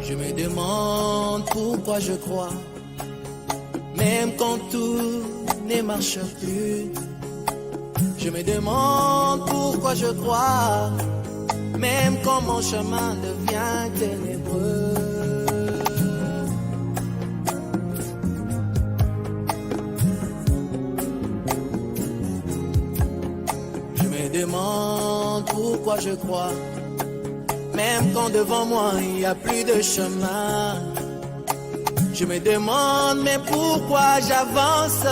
Je me demande pourquoi je crois, même quand tout ne marche plus. Je me demande pourquoi je crois, même quand mon chemin devient ténébreux. Je me demande pourquoi je crois, même quand devant moi il n'y a plus de chemin. Je me demande mais pourquoi j'avance,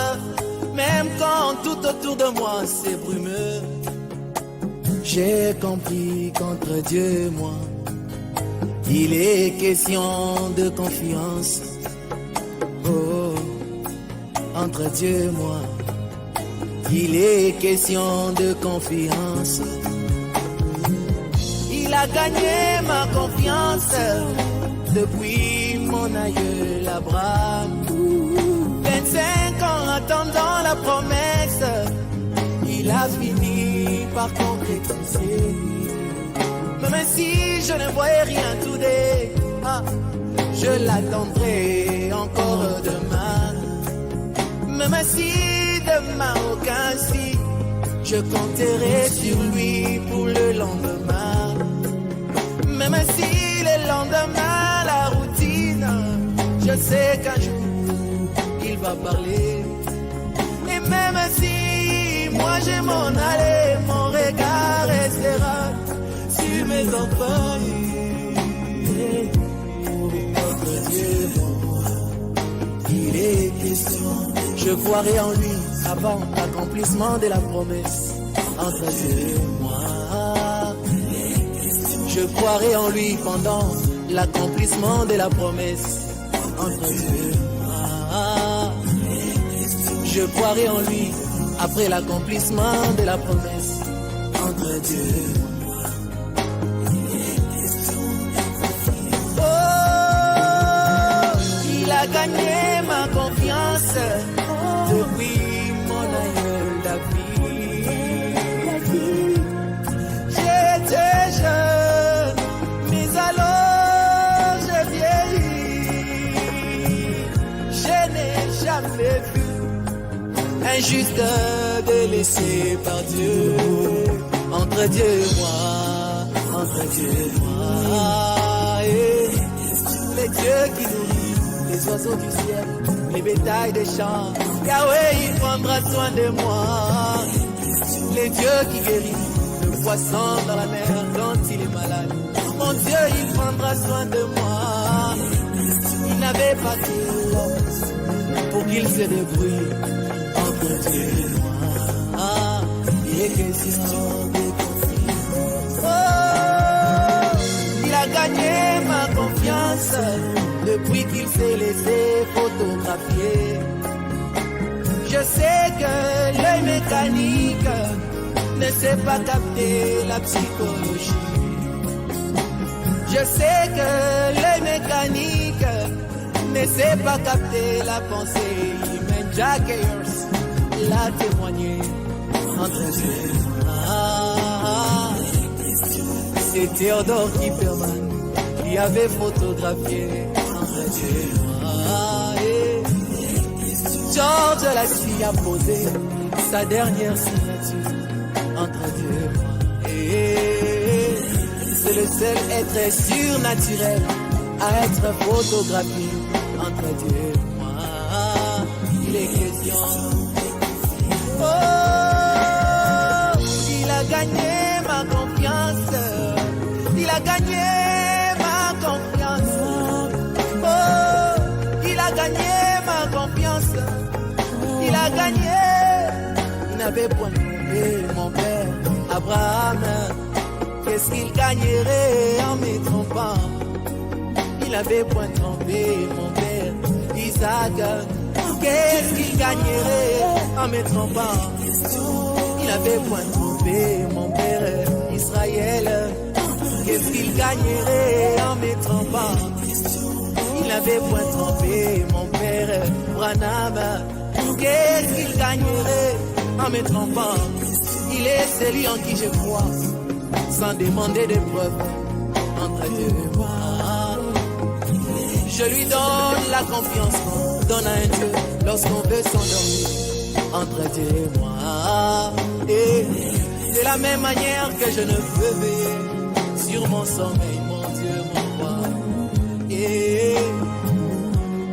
même quand tout autour de moi c'est brumeux. J'ai compris qu'entre Dieu et moi, il est question de confiance. Oh, entre Dieu et moi, il est question de confiance. Il a gagné ma confiance depuis mon aïeul Abraham. 25 ans attendant la promesse, il a fini par concrétiser. Même si je ne voyais rien today, je l'attendrai encore demain. Même si demain aucun si, je compterai sur lui pour le lendemain. Même si le lendemain la routine, je sais qu'un jour il va parler. Et même si moi j'ai mon aller, mon regard restera sur mes enfants. Notre Dieu, il est question. Je croirai en lui avant l'accomplissement de la promesse. Entre Dieu et moi, je croirai en lui pendant l'accomplissement de la promesse. Entre Dieu et moi, je croirai en lui après l'accomplissement de la promesse. Entre Dieu et moi. Oh, il a gagné ma confiance depuis mon aïeul David. J'étais jeune, mais alors j'ai vieilli. Je n'ai jamais vu un juste délaissé par Dieu. Entre Dieu et moi, entre Dieu et moi, les dieux qui nourrissent les oiseaux du ciel, les bétails des champs, Yahweh il prendra soin de moi. Les dieux qui guérissent le poisson dans la mer quand il est malade, mon Dieu il prendra soin de moi. Il n'avait pas de l'homme pour qu'il se débrouille. Entre Dieu et moi, il est question de confiance. Oh, il a gagné ma confiance depuis qu'il s'est laissé photographier. Je sais que l'œil mécanique ne sait pas capter la psychologie. Je sais que l'œil mécanique ne sait pas capter la pensée humaine. Jack Ayers l'a témoigné. Entre Dieu et moi, c'est Théodore Kipperman qui avait photographié. Entre Dieu et moi, George Lassie a posé sa dernière signature. Entre Dieu et moi, c'est le seul être surnaturel à être photographié. Entre Dieu et moi, il est question. Oh, il a gagné ma confiance. Il a gagné ma confiance. Oh, il a gagné ma confiance. Il a gagné. Il n'avait point trouvé mon père Abraham. Qu'est-ce qu'il gagnerait en me trompant? Il n'avait point trompé mon père Isaac. Qu'est-ce qu'il gagnerait en me trompant? Il n'avait point trompé mon père Israël. Qu'est-ce qu'il gagnerait en me trompant? Il n'avait point trompé mon père Branham. Qu'est-ce qu'il gagnerait en me trompant? Il est celui en qui je crois, sans demander de preuves entre Dieu et moi. Je lui donne la confiance qu'on donne à un Dieu lorsqu'on veut s'endormir entre Dieu et moi. Et de la même manière que je ne peux veiller sur mon sommeil, mon Dieu, mon roi. Et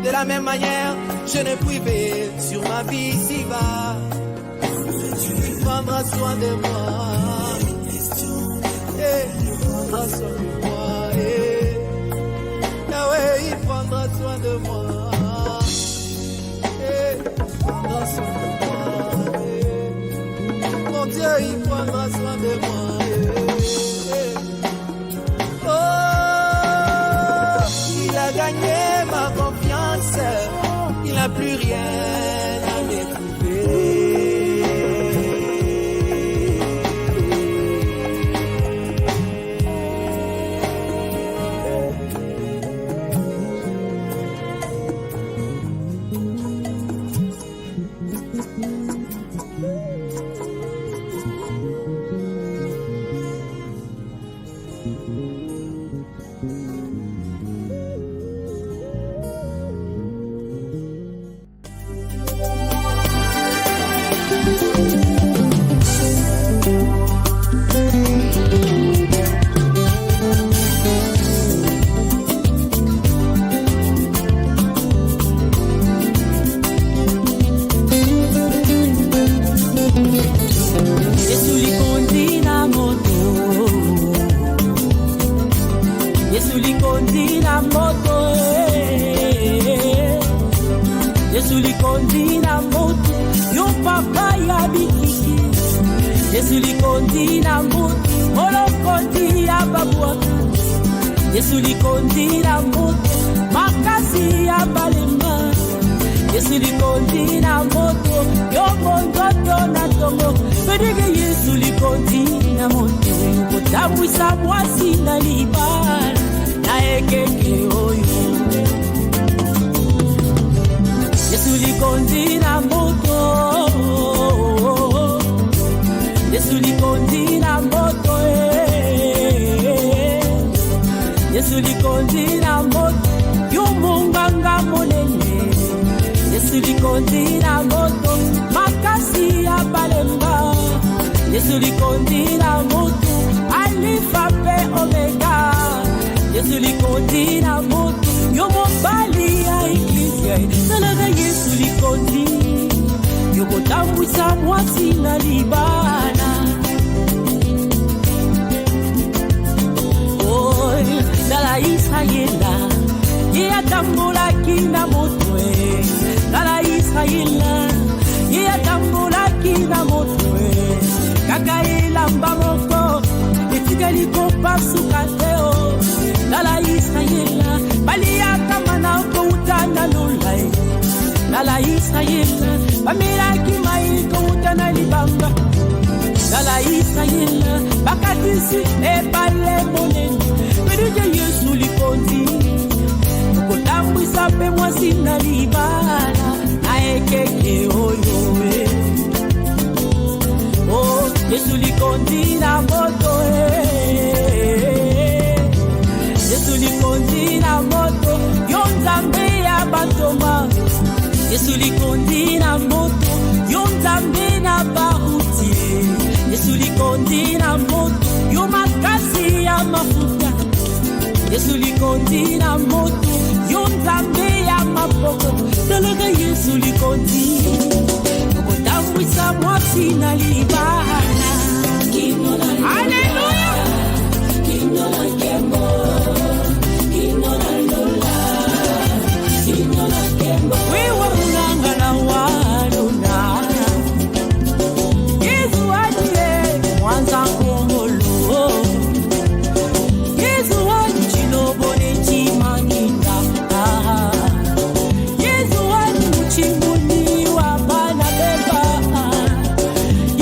de la même manière, je ne puis veiller sur ma vie ici-bas. Tu prendras soin de moi. Il prendra soin de moi. Yahweh, il prendra soin de moi. Il prendra soin de moi. Mon Dieu, il prendra soin de moi. Oh, il a gagné ma confiance. Il n'a plus rien à m'éprouver.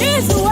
Yesu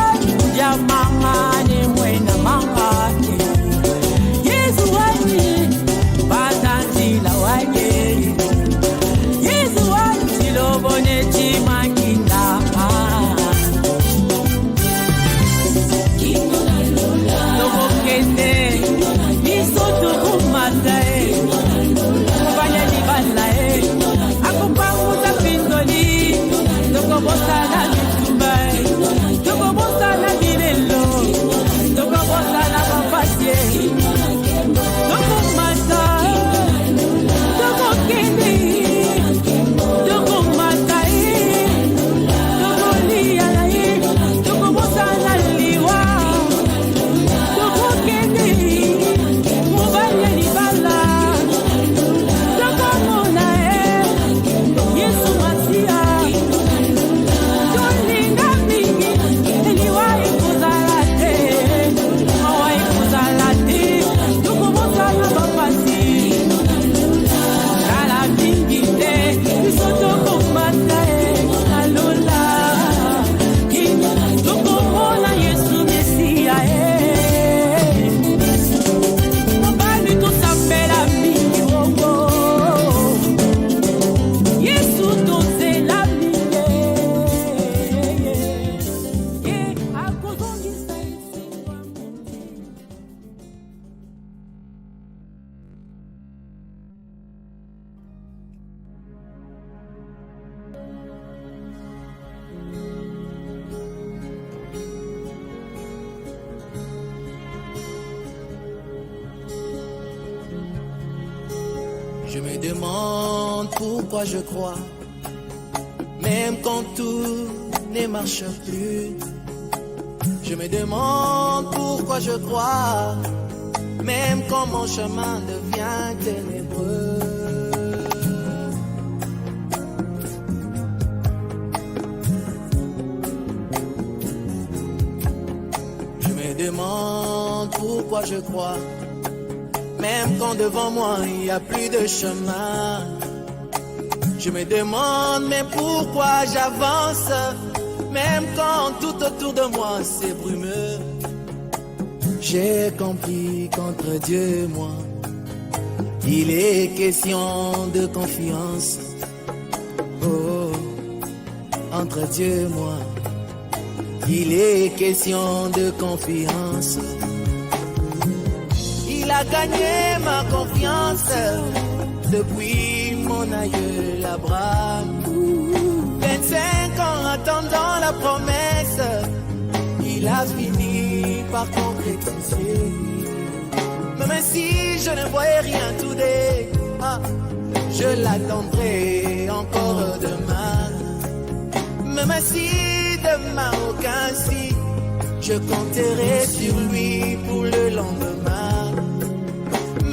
demande pourquoi je crois, même quand tout ne marche plus. Je me demande pourquoi je crois, même quand mon chemin devient ténébreux. Je me demande pourquoi je crois, même quand devant moi il n'y a plus de chemin. Je me demande mais pourquoi j'avance, même quand tout autour de moi c'est brumeux. J'ai compris qu'entre Dieu et moi, il est question de confiance. Oh, entre Dieu et moi, il est question de confiance. Il a gagné ma confiance depuis mon aïeul Abraham. 25 ans attendant la promesse, il a fini par concrétiser. Même si je ne voyais rien today, je l'attendrai encore demain. Même si demain aucun si, je compterai sur lui pour le lendemain.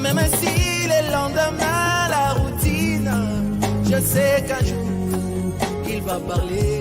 Même si le lendemain la routine, je sais qu'un jour il va parler.